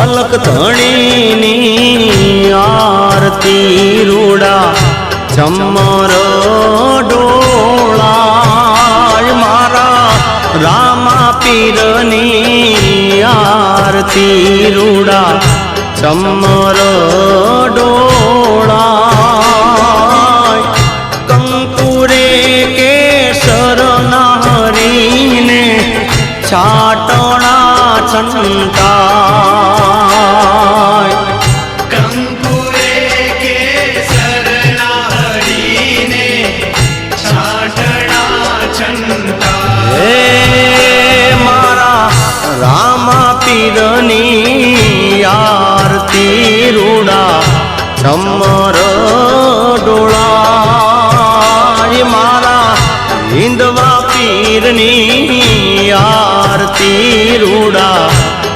અલક ધણીની આરતી રૂડા ચમર ડોળાય મારા રામા પીરની આરતી રૂડા ચમર ડોળાય કંકુરે કેસર નાહરીને છાટણા છંટાય કંકુરે કેસર નાહરીને છાટણા છંટાય હે મારા રામા પીરની આરતી રૂડા ચમર ડોળાય મારા હિંદવા પીરની આરતી રૂડા